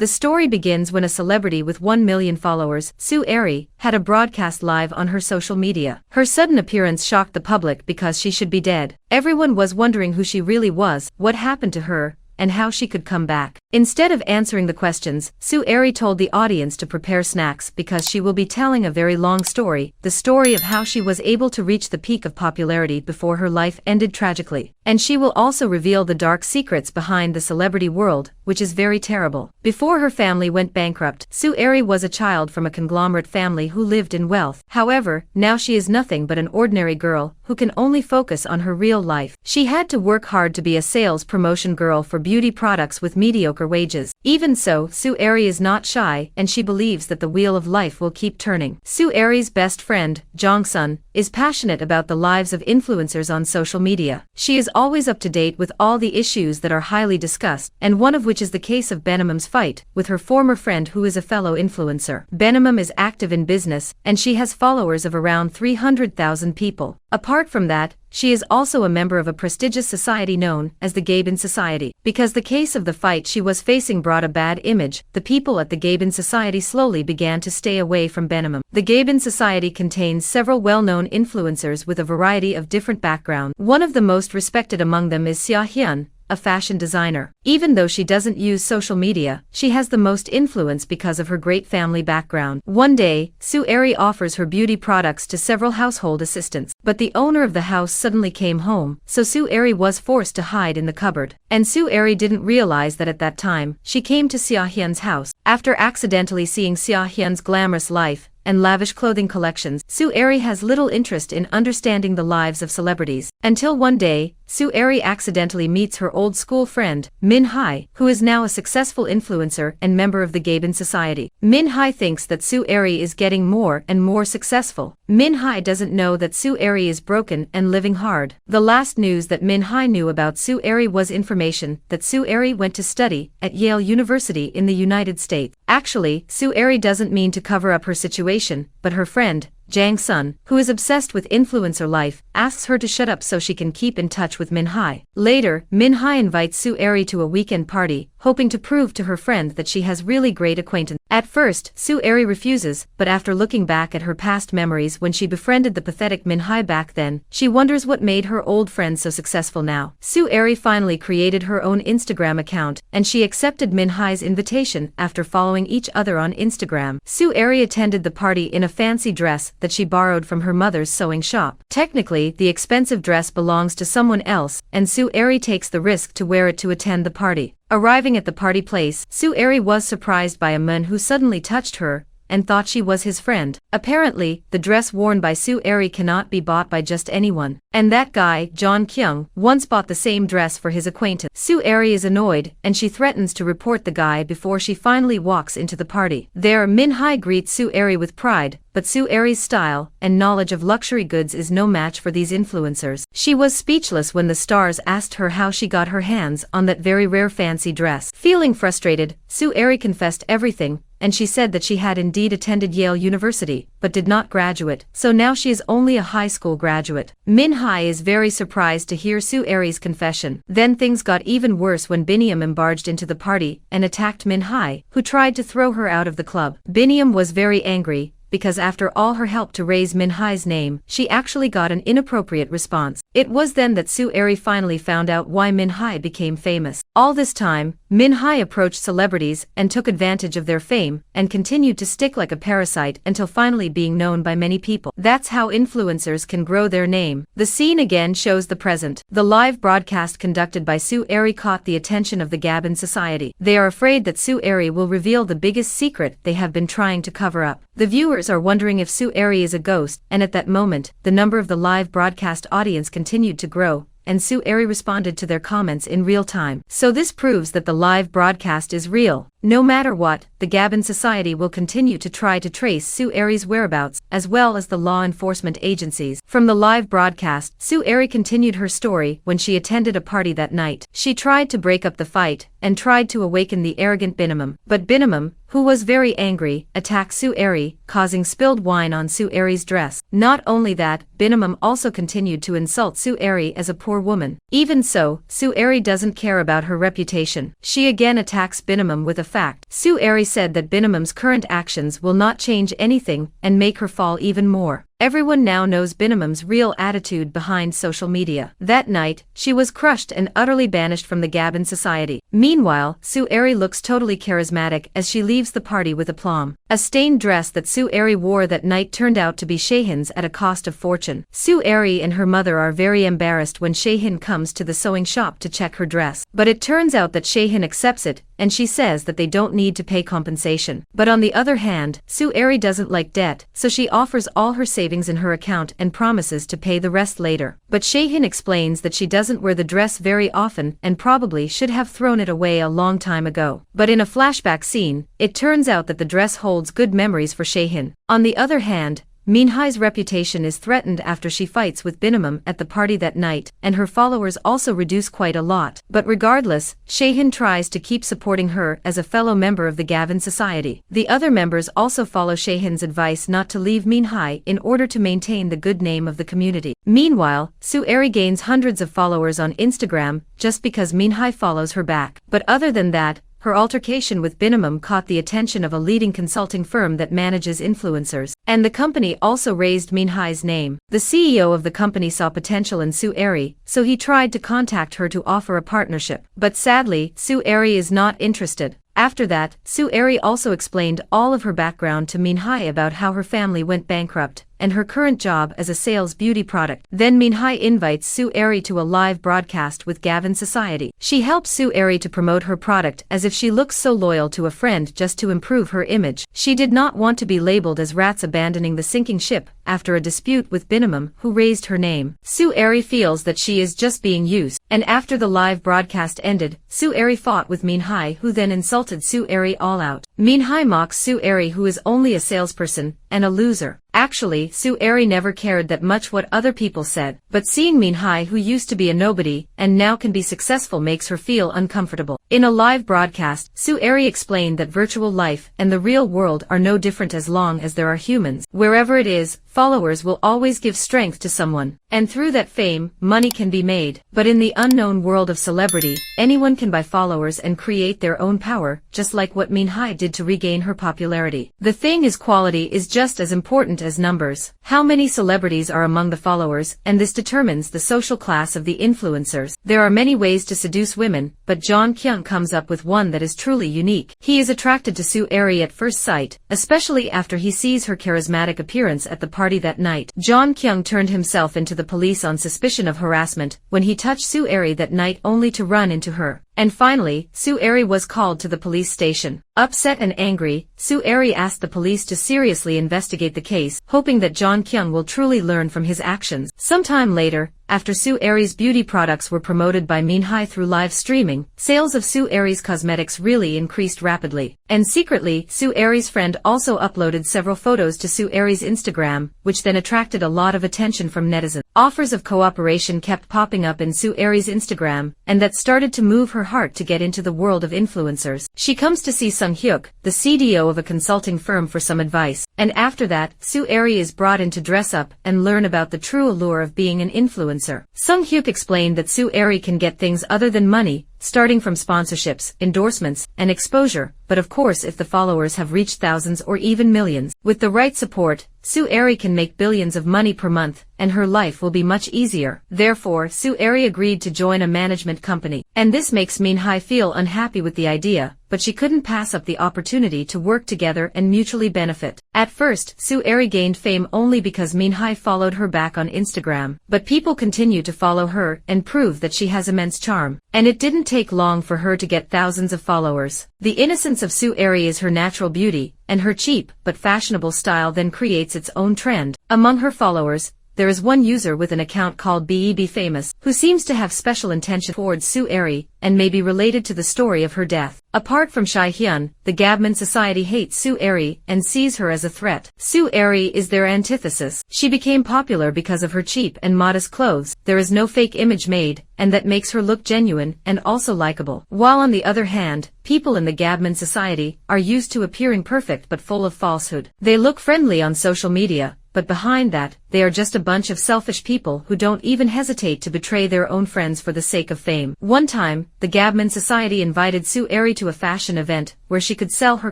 The story begins when a celebrity with 1 million followers, Sue Eri, had a broadcast live on her social media. Her sudden appearance shocked the public because she should be dead. Everyone was wondering who she really was, what happened to her, and how she could come back. Instead of answering the questions, Sue Eri told the audience to prepare snacks because she will be telling a very long story, the story of how she was able to reach the peak of popularity before her life ended tragically. And she will also reveal the dark secrets behind the celebrity world, which is very terrible. Before her family went bankrupt, Sue Eri was a child from a conglomerate family who lived in wealth. However, now she is nothing but an ordinary girl who can only focus on her real life. She had to work hard to be a sales promotion girl for beauty products with mediocre wages. Even so, Sue Eri is not shy and she believes that the wheel of life will keep turning. Sue Eri's best friend, Jong-sun, is passionate about the lives of influencers on social media. She is always up to date with all the issues that are highly discussed, and one of which is the case of Benimum's fight with her former friend who is a fellow influencer. Benimum is active in business, and she has followers of around 300,000 people. Apart from that, she is also a member of a prestigious society known as the Gaben Society. Because the case of the fight she was facing brought a bad image, the people at the Gaben Society slowly began to stay away from Benimum. The Gaben Society contains several well-known influencers with a variety of different backgrounds. One of the most respected among them is Xia Hyun, a fashion designer. Even though she doesn't use social media, she has the most influence because of her great family background. One day, Sue Eri offers her beauty products to several household assistants, but the owner of the house suddenly came home, so Sue Eri was forced to hide in the cupboard. And Sue Eri didn't realize that at that time, she came to Xia Hyun's house. After accidentally seeing Xia Hyun's glamorous life and lavish clothing collections, Sue Eri has little interest in understanding the lives of celebrities. Until one day, Sue Eri accidentally meets her old school friend, Min Hai, who is now a successful influencer and member of the Gaben Society. Min Hai thinks that Sue Eri is getting more and more successful. Min Hai doesn't know that Sue Eri is broken and living hard. The last news that Min Hai knew about Sue Eri was information that Sue Eri went to study at Yale University in the United States. Actually, Sue Eri doesn't mean to cover up her situation, but her friend, Jang-sun, who is obsessed with influencer life, asks her to shut up so she can keep in touch with Min Hai. Later, Min Hai invites Sue Eri to a weekend party, hoping to prove to her friend that she has really great acquaintance. At first, Sue Eri refuses, but after looking back at her past memories when she befriended the pathetic Min Hai back then, she wonders what made her old friend so successful now. Sue Eri finally created her own Instagram account, and she accepted Min Hai's invitation after following each other on Instagram. Sue Eri attended the party in a fancy dress that she borrowed from her mother's sewing shop. Technically, the expensive dress belongs to someone else, and Sue Eri takes the risk to wear it to attend the party. Arriving at the party place, Sue Eri was surprised by a man who suddenly touched her and thought she was his friend. Apparently, the dress worn by Sue Eri cannot be bought by just anyone. And that guy, John Kyung, once bought the same dress for his acquaintance. Sue Eri is annoyed, and she threatens to report the guy before she finally walks into the party. There, Min Hai greets Sue Eri with pride, but Sue Eri's style and knowledge of luxury goods is no match for these influencers. She was speechless when the stars asked her how she got her hands on that very rare fancy dress. Feeling frustrated, Sue Eri confessed everything, and she said that she had indeed attended Yale University, but did not graduate, so now she is only a high school graduate. Min Hai is very surprised to hear Sue Eri's confession. Then things got even worse when Biniam barged into the party and attacked Min Hai, who tried to throw her out of the club. Biniam was very angry, because after all her help to raise Min Hai's name, she actually got an inappropriate response. It was then that Sue Eri finally found out why Min Hai became famous. All this time, Min Hai approached celebrities and took advantage of their fame, and continued to stick like a parasite until finally being known by many people. That's how influencers can grow their name. The scene again shows the present. The live broadcast conducted by Sue Eri caught the attention of the Gaben Society. They are afraid that Sue Eri will reveal the biggest secret they have been trying to cover up. The viewers are wondering if Sue Eri is a ghost, and at that moment, the number of the live broadcast audience continued to grow, and Sue Eri responded to their comments in real time. So this proves that the live broadcast is real. No matter what, the Gaben Society will continue to try to trace Sue Eri's whereabouts, as well as the law enforcement agencies. From the live broadcast, Sue Eri continued her story when she attended a party that night. She tried to break up the fight, and tried to awaken the arrogant Biniam. But Biniam, who was very angry, attacked Sue Eri, causing spilled wine on Sue Eri's dress. Not only that, Biniam also continued to insult Sue Eri as a poor woman. Even so, Sue Eri doesn't care about her reputation. She again attacks Biniam with a fact. Sue Eri said that Binamum's current actions will not change anything and make her fall even more. Everyone now knows Binamum's real attitude behind social media. That night, she was crushed and utterly banished from the Gabon society. Meanwhile, Sue Eri looks totally charismatic as she leaves the party with aplomb. A stained dress that Sue Eri wore that night turned out to be Shahin's at a cost of fortune. Sue Eri and her mother are very embarrassed when Shahin comes to the sewing shop to check her dress. But it turns out that Shahin accepts it, and she says that they don't need to pay compensation. But on the other hand, Sue Eri doesn't like debt, so she offers all her savings in her account and promises to pay the rest later. But Shahin explains that she doesn't wear the dress very often and probably should have thrown it away a long time ago. But in a flashback scene, it turns out that the dress holds good memories for Shahin. On the other hand, Minhai's reputation is threatened after she fights with Binamum at the party that night, and her followers also reduce quite a lot. But regardless, Shahin tries to keep supporting her as a fellow member of the Gabon society. The other members also follow Shahin's advice not to leave Minhai in order to maintain the good name of the community. Meanwhile, Sue Eri gains hundreds of followers on Instagram just because Minhai follows her back. But other than that, her altercation with Binamum caught the attention of a leading consulting firm that manages influencers, and the company also raised Minhai's name. The CEO of the company saw potential in Sue Eri, so he tried to contact her to offer a partnership. But sadly, Sue Eri is not interested. After that, Sue Eri also explained all of her background to Minhai about how her family went bankrupt, and her current job as a sales beauty product. Then Minhai invites Sue Eri to a live broadcast with Gabon Society. She helps Sue Eri to promote her product as if she looks so loyal to a friend just to improve her image. She did not want to be labeled as rats abandoning the sinking ship after a dispute with Binamum, who raised her name. Sue Eri feels that she is just being used, and after the live broadcast ended, Sue Eri fought with Minhai, who then insulted Sue Eri all out. Minhai mocks Sue Eri, who is only a salesperson and a loser. Actually, Sue Eri never cared that much what other people said, but seeing Minhai, who used to be a nobody and now can be successful, makes her feel uncomfortable. In a live broadcast, Sue Eri explained that virtual life and the real world are no different as long as there are humans. Wherever it is, followers will always give strength to someone, and through that fame, money can be made. But in the unknown world of celebrity, anyone can buy followers and create their own power, just like what Minhai did to regain her popularity. The thing is, quality is just as important as numbers. How many celebrities are among the followers, and this determines the social class of the influencers. There are many ways to seduce women, but John Kyung comes up with one that is truly unique. He is attracted to Sue Eri at first sight, especially after he sees her charismatic appearance at the party that night. John Kyung turned himself into the police on suspicion of harassment when he touched Sue Eri that night, only to run into her. And finally, Sue Eri was called to the police station. Upset and angry, Sue Eri asked the police to seriously investigate the case, hoping that John Kyung will truly learn from his actions. Sometime later, after Sue Eri's beauty products were promoted by Minhai through live streaming, sales of Sue Eri's cosmetics really increased rapidly. And secretly, Sue Eri's friend also uploaded several photos to Sue Eri's Instagram, which then attracted a lot of attention from netizens. Offers of cooperation kept popping up in Sue Eri's Instagram, and that started to move her heart to get into the world of influencers. She comes to see Sung Hyuk, the CDO of a consulting firm, for some advice, and after that, Sue Eri is brought in to dress up and learn about the true allure of being an influencer. Sung Hyuk explained that Sue Eri can get things other than money, starting from sponsorships, endorsements, and exposure, but of course if the followers have reached thousands or even millions. With the right support, Sue Eri can make billions of money per month, and her life will be much easier. Therefore, Sue Eri agreed to join a management company. And this makes Minhai feel unhappy with the idea, but she couldn't pass up the opportunity to work together and mutually benefit. At first, Sue Eri gained fame only because Minhai followed her back on Instagram, but people continue to follow her and prove that she has immense charm. And it didn't take long for her to get thousands of followers. The innocence of Sue Eri is her natural beauty, and her cheap but fashionable style then creates its own trend. Among her followers, there is one user with an account called Beb Famous, who seems to have special intention towards Sue Eri, and may be related to the story of her death. Apart from Shai Hyun, the Gabon society hates Sue Eri and sees her as a threat. Sue Eri is their antithesis. She became popular because of her cheap and modest clothes. There is no fake image made, and that makes her look genuine and also likable. While on the other hand, people in the Gabon society are used to appearing perfect but full of falsehood. They look friendly on social media, but behind that, they are just a bunch of selfish people who don't even hesitate to betray their own friends for the sake of fame. One time, the Kdrama Society invited Sue Eri to a fashion event where she could sell her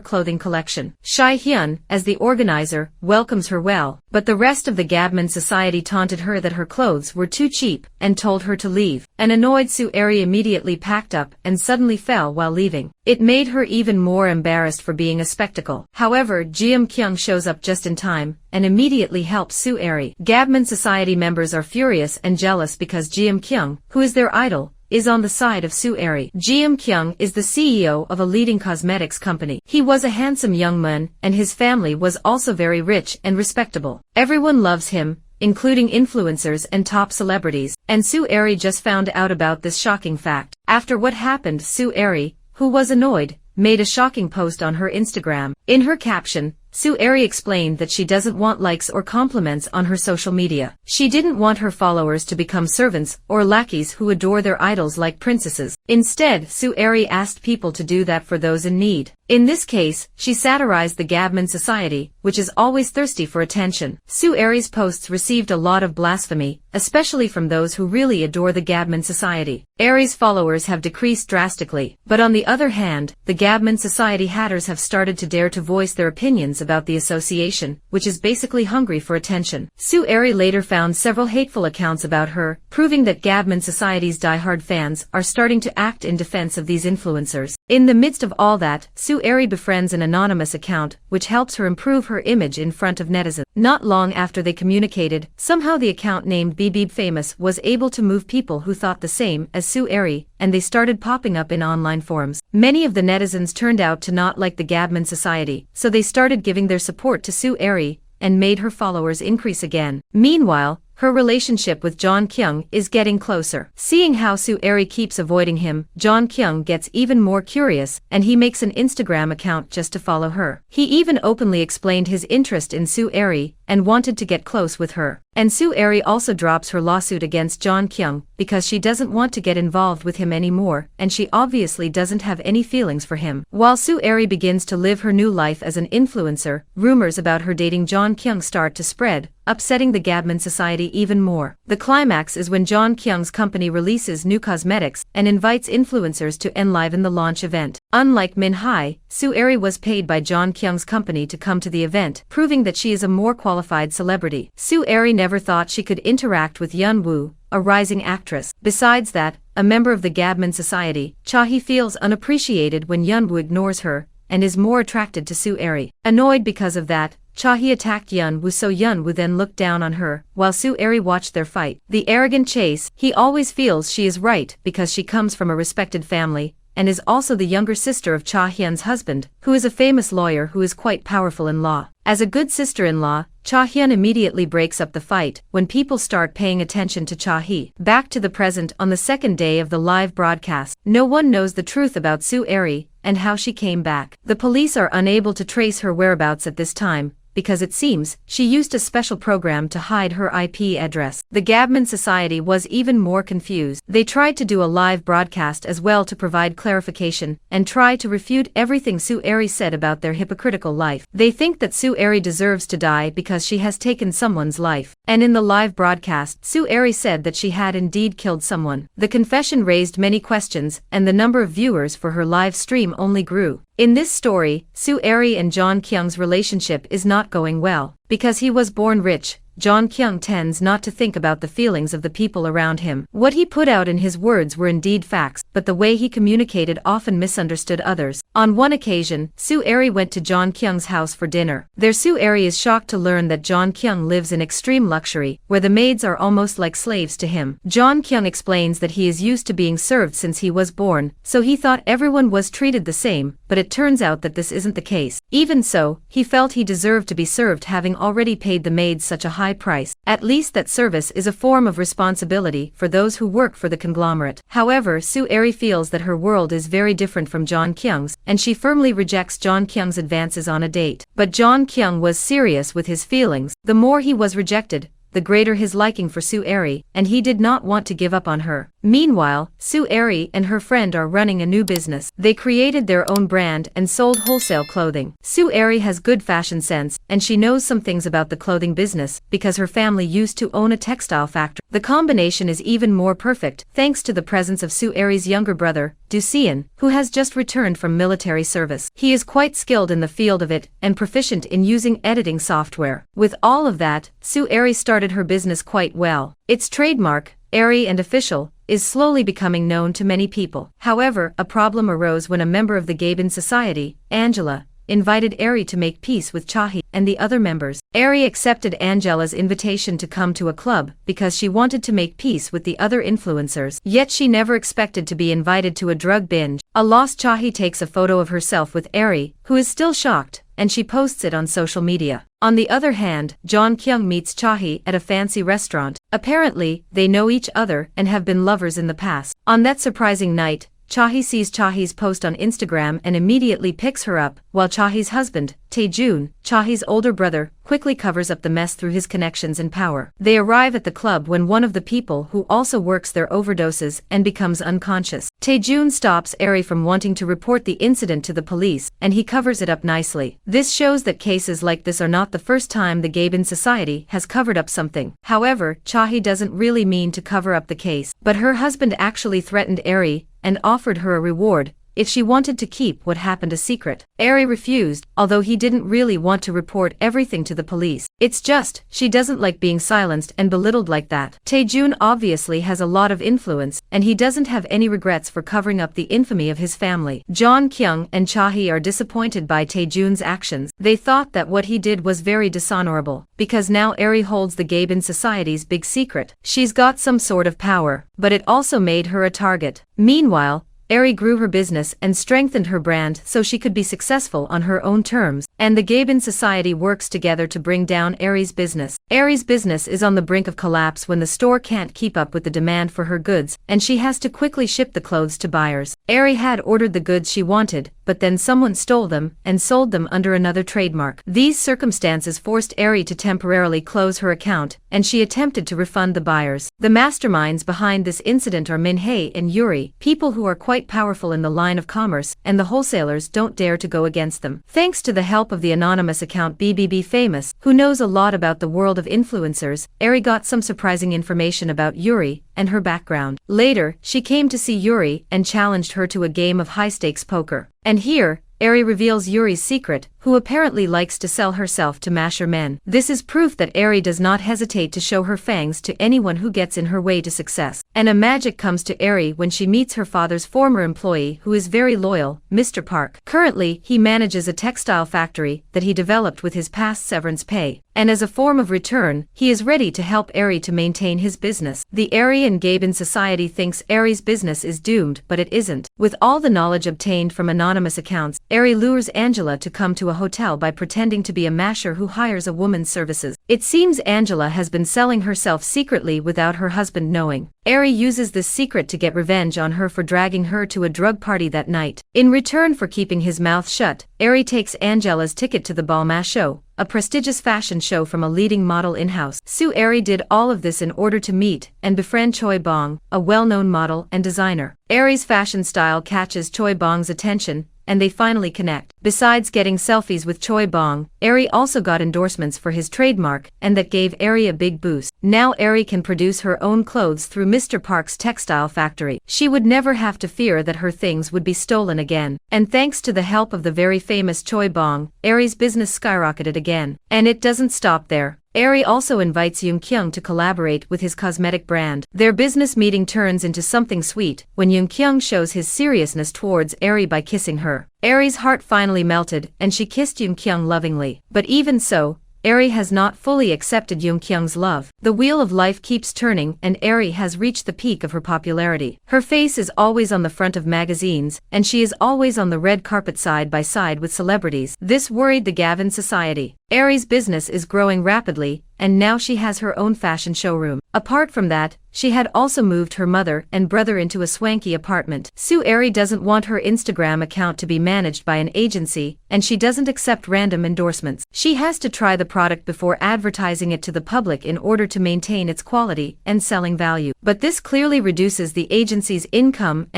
clothing collection. Shai Hyun, as the organizer, welcomes her well, but the rest of the Kdrama Society taunted her that her clothes were too cheap and told her to leave. An annoyed Sue Eri immediately packed up and suddenly fell while leaving. It made her even more embarrassed for being a spectacle. However, Jeom Kyung shows up just in time and immediately helps Sue Eri. Kdrama Society members are furious and jealous because Jeom Kyung, who is their idol, is on the side of Sue Eri. Jeom Kyung is the CEO of a leading cosmetics company. He was a handsome young man, and his family was also very rich and respectable. Everyone loves him, including influencers and top celebrities, and Sue Eri just found out about this shocking fact. After what happened, Sue Eri, who was annoyed, made a shocking post on her Instagram. In her caption, Sue Eri explained that she doesn't want likes or compliments on her social media. She didn't want her followers to become servants or lackeys who adore their idols like princesses. Instead, Sue Eri asked people to do that for those in need. In this case, she satirized the Kdrama Society, which is always thirsty for attention. Sue Eri's posts received a lot of blasphemy, especially from those who really adore the Kdrama Society. Eri's followers have decreased drastically, but on the other hand, the Kdrama Society haters have started to dare to voice their opinions about the association, which is basically hungry for attention. Sue Eri later found several hateful accounts about her, proving that Kdrama Society's diehard fans are starting to act in defense of these influencers. In the midst of all that, Sue Eri befriends an anonymous account, which helps her improve her image in front of netizens. Not long after they communicated, somehow the account named Bibib Famous was able to move people who thought the same as Sue Eri, and they started popping up in online forums. Many of the netizens turned out to not like the Kdrama Society, so they started giving their support to Sue Eri, and made her followers increase again. Meanwhile, her relationship with Jeon Kyung is getting closer. Seeing how Sue Eri keeps avoiding him, Jeon Kyung gets even more curious, and he makes an Instagram account just to follow her. He even openly explained his interest in Sue Eri, and wanted to get close with her. And Sue Eri also drops her lawsuit against Jeon Kyung, because she doesn't want to get involved with him anymore, and she obviously doesn't have any feelings for him. While Sue Eri begins to live her new life as an influencer, rumors about her dating Jeon Kyung start to spread, upsetting the Kdrama Society even more. The climax is when Jeon Kyung's company releases new cosmetics and invites influencers to enliven the launch event. Unlike Min Hai, Sue Eri was paid by Jeon Kyung's company to come to the event, proving that she is a more qualified celebrity. Sue Eri never thought she could interact with Yeon Woo, a rising actress. Besides that, a member of the Kdrama Society, Cha-hee feels unappreciated when Yeon Woo ignores her, and is more attracted to Sue Eri. Annoyed because of that, Cha-hee attacked Yeon Woo, so Yeon Woo then looked down on her, while Sue Eri watched their fight. The arrogant Chase, he always feels she is right because she comes from a respected family, and is also the younger sister of Cha Hyun's husband, who is a famous lawyer who is quite powerful in law. As a good sister-in-law, Cha Hyun immediately breaks up the fight when people start paying attention to Cha-hee. Back to the present on the second day of the live broadcast, no one knows the truth about Sue Eri and how she came back. The police are unable to trace her whereabouts at this time, because it seems she used a special program to hide her IP address. The Kdrama Society was even more confused. They tried to do a live broadcast as well to provide clarification and try to refute everything Sue Eri said about their hypocritical life. They think that Sue Eri deserves to die because she has taken someone's life. And in the live broadcast, Sue Eri said that she had indeed killed someone. The confession raised many questions, and the number of viewers for her live stream only grew. In this story, Sue Eri and Jeon Kyung's relationship is not going well. Because he was born rich, Jeon Kyung tends not to think about the feelings of the people around him. What he put out in his words were indeed facts, but the way he communicated often misunderstood others. On one occasion, Sue Eri went to Jeon Kyung's house for dinner. There Sue Eri is shocked to learn that Jeon Kyung lives in extreme luxury, where the maids are almost like slaves to him. Jeon Kyung explains that he is used to being served since he was born, so he thought everyone was treated the same, but it turns out that this isn't the case. Even so, he felt he deserved to be served, having already paid the maids such a high price. At least that service is a form of responsibility for those who work for the conglomerate. However, Sue Eri feels that her world is very different from Jeon Kyung's, and she firmly rejects Jeon Kyung's advances on a date. But Jeon Kyung was serious with his feelings. The more he was rejected, the greater his liking for Sue Eri, and he did not want to give up on her. Meanwhile, Sue Eri and her friend are running a new business. They created their own brand and sold wholesale clothing. Sue Eri has good fashion sense, and she knows some things about the clothing business because her family used to own a textile factory. The combination is even more perfect thanks to the presence of Sue Eri's younger brother, Ducian, who has just returned from military service. He is quite skilled in the field of it and proficient in using editing software. With all of that, Sue Eri started her business quite well. Its trademark, Eri and Official, is slowly becoming known to many people. However, a problem arose when a member of the Gaben Society, Angela, invited Eri to make peace with Chahi and the other members. Eri accepted Angela's invitation to come to a club because she wanted to make peace with the other influencers. Yet she never expected to be invited to a drug binge. A lost Chahi takes a photo of herself with Eri, who is still shocked, and she posts it on social media. On the other hand, John Kyung meets Chahi at a fancy restaurant. Apparently, they know each other and have been lovers in the past. On that surprising night, Chahi sees Chahi's post on Instagram and immediately picks her up, while Chahi's husband, Taejun, Chahi's older brother, quickly covers up the mess through his connections and power. They arrive at the club when one of the people who also works there overdoses and becomes unconscious. Taejun stops Eri from wanting to report the incident to the police, and he covers it up nicely. This shows that cases like this are not the first time the Gaben Society has covered up something. However, Chahi doesn't really mean to cover up the case, but her husband actually threatened Eri and offered her a reward if she wanted to keep what happened a secret. Eri refused, although he didn't really want to report everything to the police. It's just, she doesn't like being silenced and belittled like that. Taejun obviously has a lot of influence, and he doesn't have any regrets for covering up the infamy of his family. John Kyung and Chahi are disappointed by Taejun's actions. They thought that what he did was very dishonorable, because now Eri holds the Gaben Society's big secret. She's got some sort of power, but it also made her a target. Meanwhile, Eri grew her business and strengthened her brand so she could be successful on her own terms, and the Gaben Society works together to bring down Eri's business. Eri's business is on the brink of collapse when the store can't keep up with the demand for her goods, and she has to quickly ship the clothes to buyers. Eri had ordered the goods she wanted, but then someone stole them and sold them under another trademark. These circumstances forced Eri to temporarily close her account, and she attempted to refund the buyers. The masterminds behind this incident are Min-hae and Yuri, people who are quite powerful in the line of commerce, and the wholesalers don't dare to go against them. Thanks to the help of the anonymous account BBB Famous, who knows a lot about the world of influencers, Eri got some surprising information about Yuri and her background. Later, she came to see Yuri and challenged her to a game of high-stakes poker. And here, Eri reveals Yuri's secret, who apparently likes to sell herself to masher men. This is proof that Eri does not hesitate to show her fangs to anyone who gets in her way to success. And a magic comes to Eri when she meets her father's former employee who is very loyal, Mr. Park. Currently, he manages a textile factory that he developed with his past severance pay. And as a form of return, he is ready to help Eri to maintain his business. The Eri and Gaben Society thinks Eri's business is doomed, but it isn't. With all the knowledge obtained from anonymous accounts, Eri lures Angela to come to a hotel by pretending to be a masher who hires a woman's services. It seems Angela has been selling herself secretly without her husband knowing. Eri uses this secret to get revenge on her for dragging her to a drug party that night. In return for keeping his mouth shut, Eri takes Angela's ticket to the Balmain show, a prestigious fashion show from a leading model in-house. Sue Eri did all of this in order to meet and befriend Choi Bong, a well-known model and designer. Eri's fashion style catches Choi Bong's attention, and they finally connect. Besides getting selfies with Choi Bong, Eri also got endorsements for his trademark, and that gave Eri a big boost. Now Eri can produce her own clothes through Mr. Park's textile factory. She would never have to fear that her things would be stolen again. And thanks to the help of the very famous Choi Bong, Eri's business skyrocketed again. And it doesn't stop there. Eri also invites Yoon Kyung to collaborate with his cosmetic brand. Their business meeting turns into something sweet when Yoon Kyung shows his seriousness towards Eri by kissing her. Eri's heart finally melted, and she kissed Yoon Kyung lovingly. But even so, Eri has not fully accepted Yoon Kyung's love. The wheel of life keeps turning, and Eri has reached the peak of her popularity. Her face is always on the front of magazines, and she is always on the red carpet side by side with celebrities. This worried the Gaben Society. Eri's business is growing rapidly, and now she has her own fashion showroom. Apart from that, she had also moved her mother and brother into a swanky apartment. Sue Eri doesn't want her Instagram account to be managed by an agency, and she doesn't accept random endorsements. She has to try the product before advertising it to the public in order to maintain its quality and selling value. But this clearly reduces the agency's income.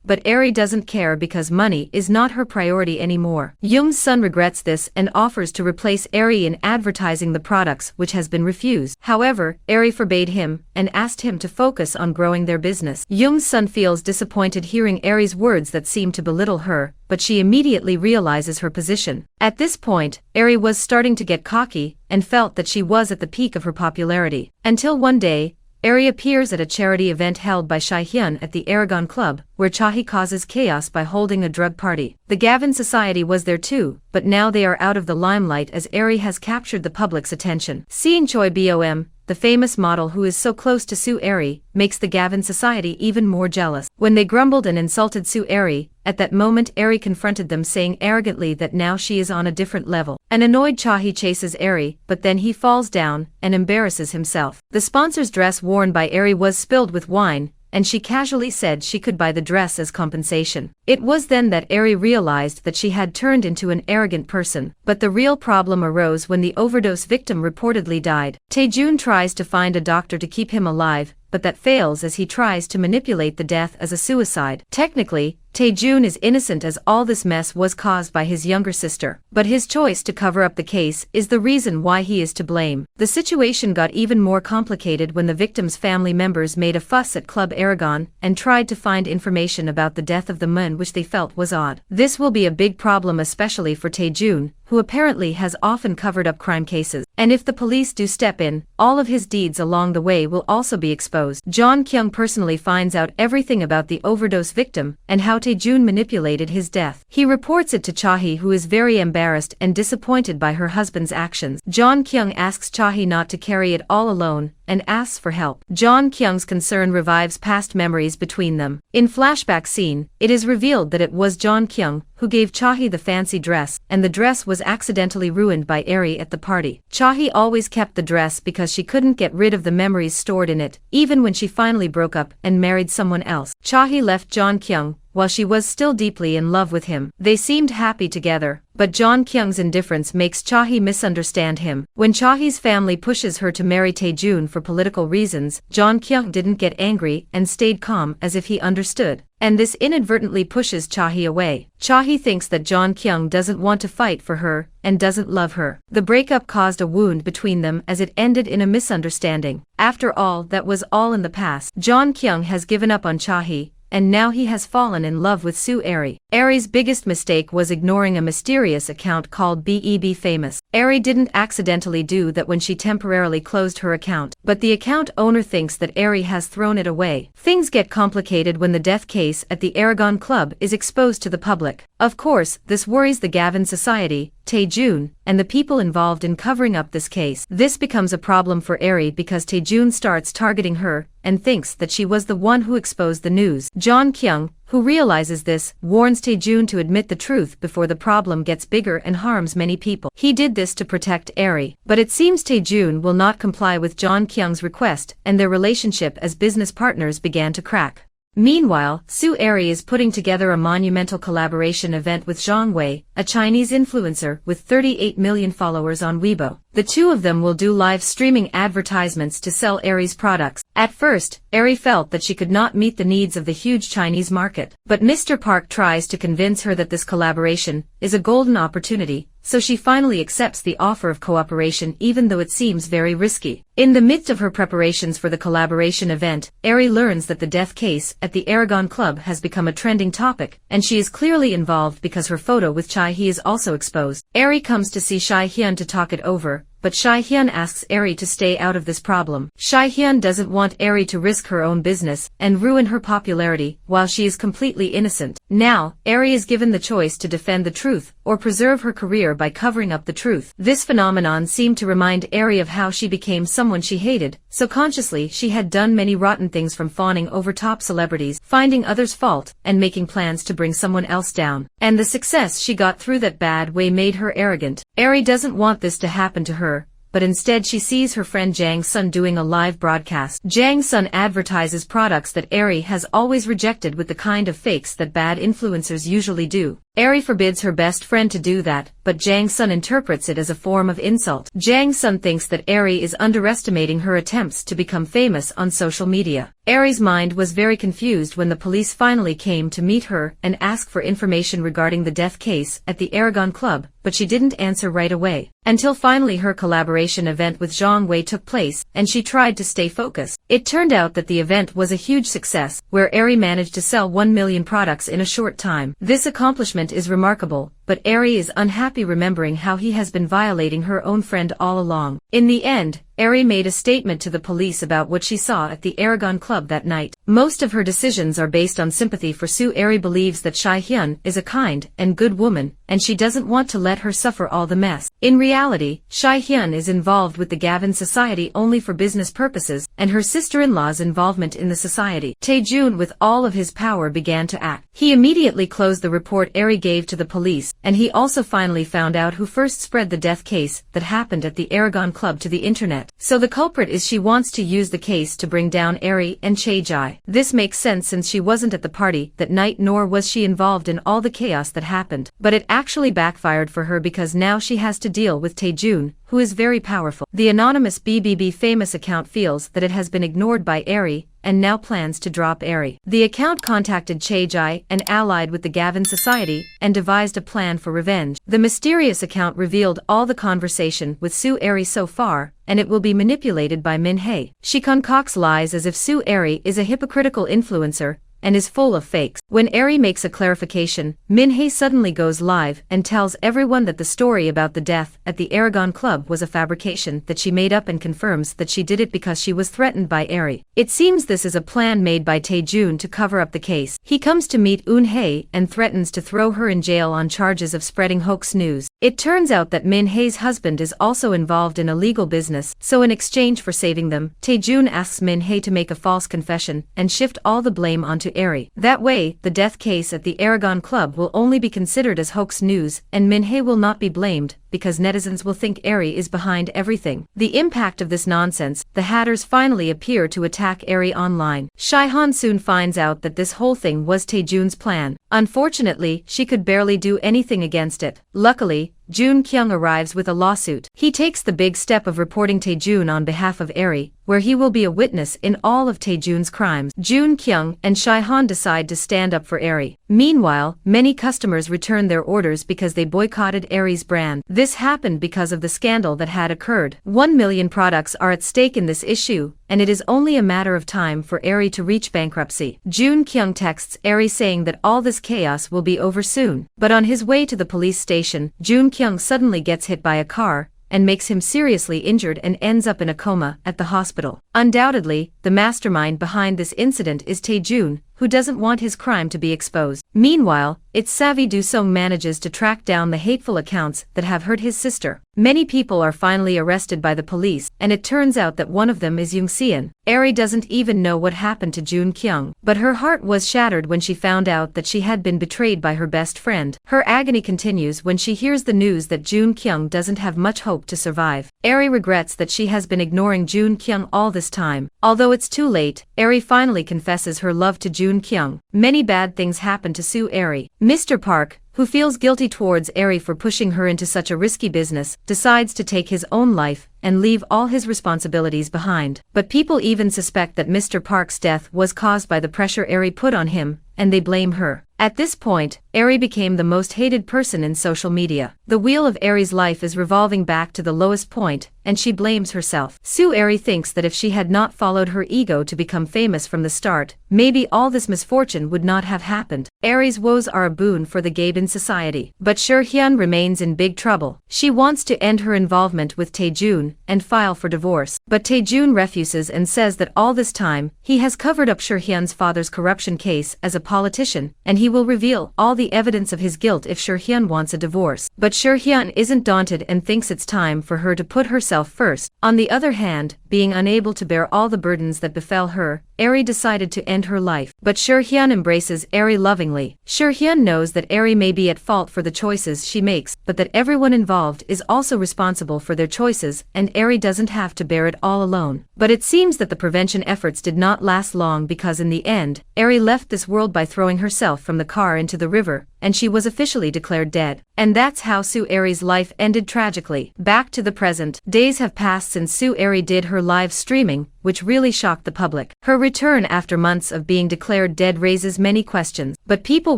But Eri doesn't care because money is not her priority anymore. Young's son regrets this and offers to replace Eri in advertising the products, which has been refused. However, Eri forbade him and asked him to focus on growing their business. Young's son feels disappointed hearing Eri's words that seem to belittle her, but she immediately realizes her position. At this point, Eri was starting to get cocky and felt that she was at the peak of her popularity. Until one day, Eri appears at a charity event held by Shaihyun at the Aragon Club, where Chahi causes chaos by holding a drug party. The Gavin Society was there too, but now they are out of the limelight as Eri has captured the public's attention. Seeing Choi Bom, the famous model who is so close to Sue Eri, makes the Gavin Society even more jealous. When they grumbled and insulted Sue Eri, at that moment Eri confronted them, saying arrogantly that now she is on a different level. An annoyed Chahi chases Eri, but then he falls down and embarrasses himself. The sponsor's dress worn by Eri was spilled with wine, and she casually said she could buy the dress as compensation. It was then that Eri realized that she had turned into an arrogant person. But the real problem arose when the overdose victim reportedly died. Taejun tries to find a doctor to keep him alive, but that fails as he tries to manipulate the death as a suicide. Technically, Taejun is innocent as all this mess was caused by his younger sister, but his choice to cover up the case is the reason why he is to blame. The situation got even more complicated when the victim's family members made a fuss at Club Aragon and tried to find information about the death of the man, which they felt was odd. This will be a big problem, especially for Taejun, who apparently has often covered up crime cases. And if the police do step in, all of his deeds along the way will also be exposed. John Kyung personally finds out everything about the overdose victim and how Taejun manipulated his death. He reports it to Chahi, who is very embarrassed and disappointed by her husband's actions. John Kyung asks Chahi not to carry it all alone and asks for help. John Kyung's concern revives past memories between them. In flashback scene, it is revealed that it was John Kyung who gave Chahi the fancy dress, and the dress was accidentally ruined by Eri at the party. Chahi always kept the dress because she couldn't get rid of the memories stored in it, even when she finally broke up and married someone else. Chahi left John Kyung while she was still deeply in love with him. They seemed happy together, but John Kyung's indifference makes Chahi misunderstand him. When Chahi's family pushes her to marry Taejun for political reasons, John Kyung didn't get angry and stayed calm as if he understood. And this inadvertently pushes Chahi away. Chahi thinks that John Kyung doesn't want to fight for her and doesn't love her. The breakup caused a wound between them as it ended in a misunderstanding. After all, that was all in the past. John Kyung has given up on Chahi, and now he has fallen in love with Sue Eri. Eri's biggest mistake was ignoring a mysterious account called Beb Famous. Eri didn't accidentally do that when she temporarily closed her account, but the account owner thinks that Eri has thrown it away. Things get complicated when the death case at the Aragon Club is exposed to the public. Of course, this worries the Gavin Society, Taejun, and the people involved in covering up this case. This becomes a problem for Eri because Taejun starts targeting her and thinks that she was the one who exposed the news. John Kyung, who realizes this, warns Taejun to admit the truth before the problem gets bigger and harms many people. He did this to protect Eri, but it seems Taejun will not comply with John Kyung's request, and their relationship as business partners began to crack. Meanwhile, Sue Eri is putting together a monumental collaboration event with Zhang Wei, a Chinese influencer with 38 million followers on Weibo. The two of them will do live streaming advertisements to sell Eri's products. At first, Eri felt that she could not meet the needs of the huge Chinese market. But Mr. Park tries to convince her that this collaboration is a golden opportunity, so she finally accepts the offer of cooperation even though it seems very risky. In the midst of her preparations for the collaboration event, Eri learns that the death case at the Aragon Club has become a trending topic, and she is clearly involved because her photo with Chae-hee is also exposed. Eri comes to see Shai-hyun to talk it over, but Shai-hyun asks Eri to stay out of this problem. Shai-hyun doesn't want Eri to risk her own business and ruin her popularity while she is completely innocent. Now, Eri is given the choice to defend the truth or preserve her career by covering up the truth. This phenomenon seemed to remind Eri of how she became someone she hated, so consciously she had done many rotten things, from fawning over top celebrities, finding others' fault, and making plans to bring someone else down. And the success she got through that bad way made her arrogant. Eri doesn't want this to happen to her, but instead she sees her friend Jang Sun doing a live broadcast. Jang Sun advertises products that Eri has always rejected with the kind of fakes that bad influencers usually do. Eri forbids her best friend to do that, but Jang Sun interprets it as a form of insult. Jang Sun thinks that Eri is underestimating her attempts to become famous on social media. Eri's mind was very confused when the police finally came to meet her and ask for information regarding the death case at the Aragon Club, but she didn't answer right away. Until finally her collaboration event with Zhang Wei took place, and she tried to stay focused. It turned out that the event was a huge success, where Eri managed to sell 1 million products in a short time. This accomplishment is remarkable, but Eri is unhappy remembering how he has been violating her own friend all along. In the end, Eri made a statement to the police about what she saw at the Aragon Club that night. Most of her decisions are based on sympathy for Sue. Eri believes that Shai Hyun is a kind and good woman, and she doesn't want to let her suffer all the mess. In reality, Shai Hyun is involved with the Gavin Society only for business purposes, and her sister-in-law's involvement in the society. Taejun, with all of his power, began to act. He immediately closed the report Eri gave to the police, and he also finally found out who first spread the death case that happened at the Aragon Club to the internet. So the culprit is she wants to use the case to bring down Eri and Chae-jae. This makes sense since she wasn't at the party that night, nor was she involved in all the chaos that happened. But it actually backfired for her because now she has to deal with Taejun, who is very powerful. The anonymous BBB famous account feels that it has been ignored by Eri, and now plans to drop Eri. The account contacted Chae-jae and allied with the Gavin Society, and devised a plan for revenge. The mysterious account revealed all the conversation with Sue Eri so far, and it will be manipulated by Min-hae. She concocts lies as if Sue Eri is a hypocritical influencer, and is full of fakes. When Eri makes a clarification, Min-hae suddenly goes live and tells everyone that the story about the death at the Aragon Club was a fabrication that she made up, and confirms that she did it because she was threatened by Eri. It seems this is a plan made by Taejun to cover up the case. He comes to meet Eun-hae and threatens to throw her in jail on charges of spreading hoax news. It turns out that Min-hae's husband is also involved in illegal business, so in exchange for saving them, Taejun asks Min-hae to make a false confession and shift all the blame onto Eri. That way, the death case at the Aragon Club will only be considered as hoax news, and Min-hae will not be blamed, because netizens will think Eri is behind everything. The impact of this nonsense, the hatters finally appear to attack Eri online. Shai-han soon finds out that this whole thing was Taejun's plan. Unfortunately, she could barely do anything against it. Luckily, Jun Kyung arrives with a lawsuit. He takes the big step of reporting Taejun on behalf of Eri, where he will be a witness in all of Taejun's crimes. Jun Kyung and Shai-han decide to stand up for Eri. Meanwhile, many customers return their orders because they boycotted Eri's brand. This happened because of the scandal that had occurred. 1 million products are at stake in this issue, and it is only a matter of time for Eri to reach bankruptcy. Jun Kyung texts Eri saying that all this chaos will be over soon. But on his way to the police station, Jun Kyung suddenly gets hit by a car, and makes him seriously injured and ends up in a coma at the hospital. Undoubtedly, the mastermind behind this incident is Taejun, who doesn't want his crime to be exposed. Meanwhile, it's savvy Do-sung manages to track down the hateful accounts that have hurt his sister. Many people are finally arrested by the police, and it turns out that one of them is Young-seon. Eri doesn't even know what happened to Jun Kyung, but her heart was shattered when she found out that she had been betrayed by her best friend. Her agony continues when she hears the news that Jun Kyung doesn't have much hope to survive. Eri regrets that she has been ignoring Jun Kyung all this time. Although it's too late, Eri finally confesses her love to Jun Kyung. Many bad things happen to Sue Eri. Mr. Park, who feels guilty towards Eri for pushing her into such a risky business, decides to take his own life and leave all his responsibilities behind. But people even suspect that Mr. Park's death was caused by the pressure Eri put on him, and they blame her. At this point, Eri became the most hated person in social media. The wheel of Eri's life is revolving back to the lowest point, and she blames herself. Sue Eri thinks that if she had not followed her ego to become famous from the start, maybe all this misfortune would not have happened. Eri's woes are a boon for the Gabin society. But Seo-hyun remains in big trouble. She wants to end her involvement with Taejun and file for divorce. But Taejun refuses and says that all this time, he has covered up Seo-hyun's father's corruption case as a politician, and he will reveal all the evidence of his guilt if Seo-hyun wants a divorce. But Seo-hyun isn't daunted and thinks it's time for her to put herself first. On the other hand, being unable to bear all the burdens that befell her, Eri decided to end her life. But Shurhyun embraces Eri lovingly. Shurhyun knows that Eri may be at fault for the choices she makes, but that everyone involved is also responsible for their choices, and Eri doesn't have to bear it all alone. But it seems that the prevention efforts did not last long, because in the end, Eri left this world by throwing herself from the car into the river, and she was officially declared dead. And that's how Sue Eri's life ended tragically. Back to the present. Days have passed since Sue Eri did her live streaming, which really shocked the public. Her return after months of being declared dead raises many questions, but people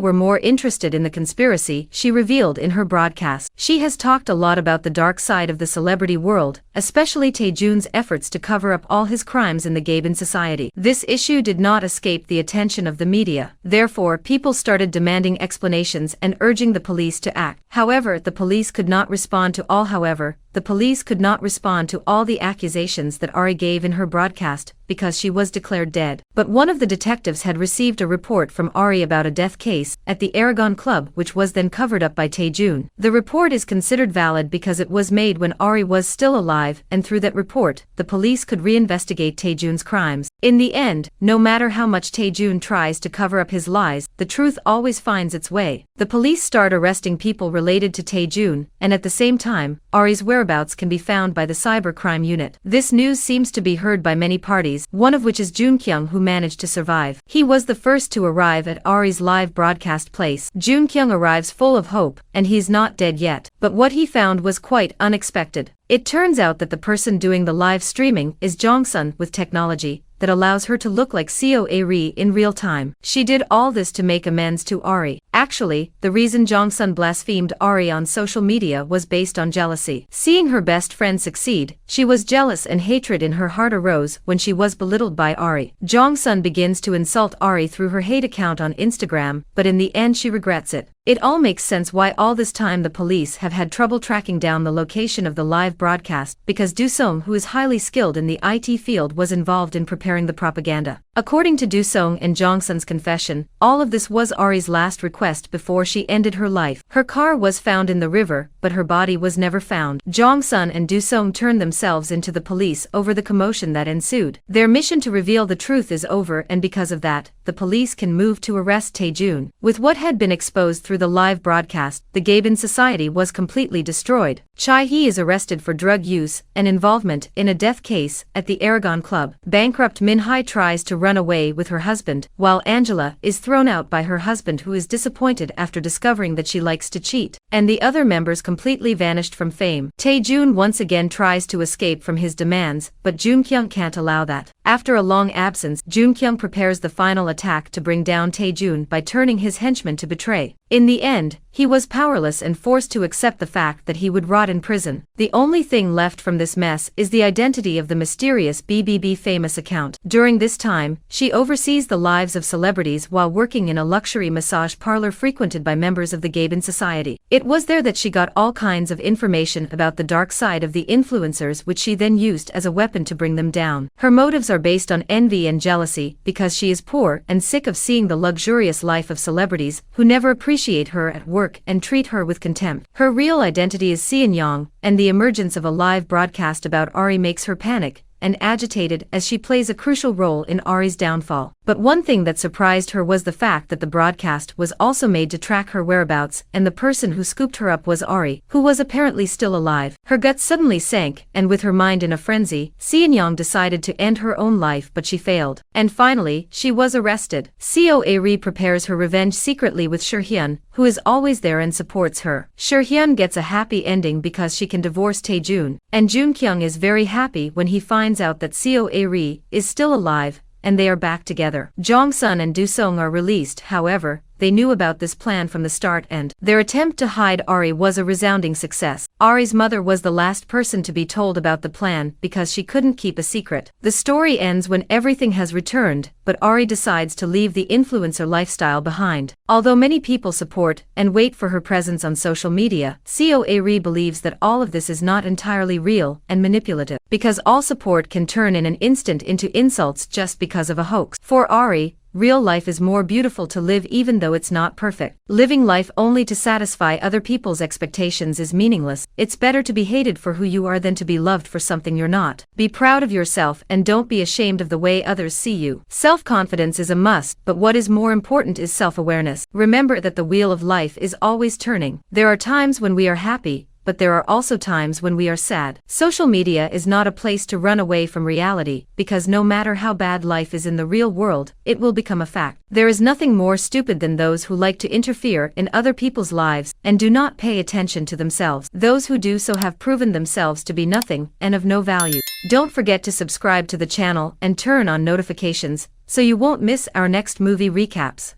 were more interested in the conspiracy she revealed in her broadcast. She has talked a lot about the dark side of the celebrity world, especially Taejun's efforts to cover up all his crimes in the Gaben society. This issue did not escape the attention of the media. Therefore, people started demanding explanations and urging the police to act. However, the police could not respond to all the accusations that Ari gave in her broadcast, because she was declared dead. But one of the detectives had received a report from Ari about a death case at the Aragon Club, which was then covered up by Taejun. The report is considered valid because it was made when Ari was still alive, and through that report, the police could reinvestigate Taejun's crimes. In the end, no matter how much Taejun tries to cover up his lies, the truth always finds its way. The police start arresting people related to Taejun, and at the same time, Ari's whereabouts can be found by the cybercrime unit. This news seems to be heard by many parties, one of which is Junkyung, who managed to survive. He was the first to arrive at Ari's live broadcast place. Junkyung arrives full of hope, and he's not dead yet. But what he found was quite unexpected. It turns out that the person doing the live streaming is Jongsun, with technology that allows her to look like Seo Ae-ri in real time. She did all this to make amends to Ari. Actually, the reason Jongsun blasphemed Ari on social media was based on jealousy. Seeing her best friend succeed, she was jealous, and hatred in her heart arose when she was belittled by Ari. Jongsun begins to insult Ari through her hate account on Instagram, but in the end she regrets it. It all makes sense why all this time the police have had trouble tracking down the location of the live broadcast, because Do-sung, who is highly skilled in the IT field, was involved in preparing the propaganda. According to Do-sung and Jongsun's confession, all of this was Ari's last request before she ended her life. Her car was found in the river, but her body was never found. Jongsun and Do-sung turned themselves into the police over the commotion that ensued. Their mission to reveal the truth is over, and because of that, the police can move to arrest Taejun. With what had been exposed through the live broadcast, the Gaben society was completely destroyed. Chae-hee is arrested for drug use and involvement in a death case at the Aragon Club. Bankrupt Min-hae tries to run away with her husband, while Angela is thrown out by her husband, who is disappointed after discovering that she likes to cheat, and the other members completely vanished from fame. Taejun once again tries to escape from his demands, but Junkyung can't allow that. After a long absence, Junkyung prepares the final attack to bring down Taejun by turning his henchmen to betray. In the end, he was powerless and forced to accept the fact that he would rot in prison. The only thing left from this mess is the identity of the mysterious BBB famous account. During this time, she oversees the lives of celebrities while working in a luxury massage parlor frequented by members of the Gaben society. It was there that she got all kinds of information about the dark side of the influencers, which she then used as a weapon to bring them down. Her motives are based on envy and jealousy, because she is poor and sick of seeing the luxurious life of celebrities who never appreciate her at work and treat her with contempt. Her real identity is Seon-young, and the emergence of a live broadcast about Ari makes her panic and agitated, as she plays a crucial role in Ari's downfall. But one thing that surprised her was the fact that the broadcast was also made to track her whereabouts, and the person who scooped her up was Ari, who was apparently still alive. Her guts suddenly sank, and with her mind in a frenzy, Seon-young decided to end her own life, but she failed. And finally, she was arrested. Seo Ae-ri prepares her revenge secretly with Shurhyun, who is always there and supports her. Shurhyun gets a happy ending because she can divorce Taejun, and Junkyung is very happy when he finds out that Seo Ae-ri is still alive, and they are back together. Jongsun and Do-sung are released. However, they knew about this plan from the start, and their attempt to hide Ari was a resounding success. Ari's mother was the last person to be told about the plan because she couldn't keep a secret. The story ends when everything has returned, but Ari decides to leave the influencer lifestyle behind. Although many people support and wait for her presence on social media, Seo Ae-ri believes that all of this is not entirely real and manipulative, because all support can turn in an instant into insults just because of a hoax. For Ari, real life is more beautiful to live even though it's not perfect. Living life only to satisfy other people's expectations is meaningless. It's better to be hated for who you are than to be loved for something you're not. Be proud of yourself and don't be ashamed of the way others see you. Self-confidence is a must, but what is more important is self-awareness. Remember that the wheel of life is always turning. There are times when we are happy, but there are also times when we are sad. Social media is not a place to run away from reality, because no matter how bad life is in the real world, it will become a fact. There is nothing more stupid than those who like to interfere in other people's lives and do not pay attention to themselves. Those who do so have proven themselves to be nothing and of no value. Don't forget to subscribe to the channel and turn on notifications so you won't miss our next movie recaps.